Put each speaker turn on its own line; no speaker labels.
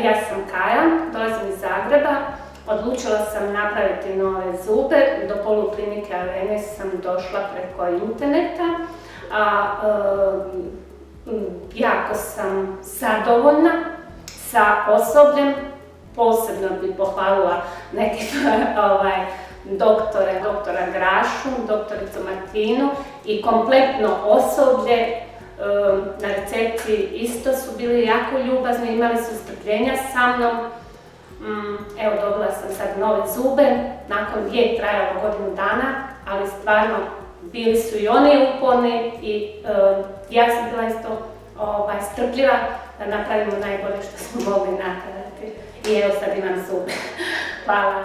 Ja sam Kaja, dolazim iz Zagreba. Odlučila sam napraviti nove zube. Do Poliklinike Avenue sam došla preko interneta. Jako sam zadovoljna sa osobljem. Posebno bih pohvalila neke doktora Grašu, doktoricu Martinu i kompletno osoblje. Na recepciji isto su bili jako ljubazni, imali su strpljenja sa mnom. Evo, dobila sam sad nove zube, je trajalo godinu dana, ali stvarno bili su i oni uporni i ja sam bila isto strpljiva da napravimo najbolje što smo mogli napraviti. I evo sad imam zube. Hvala.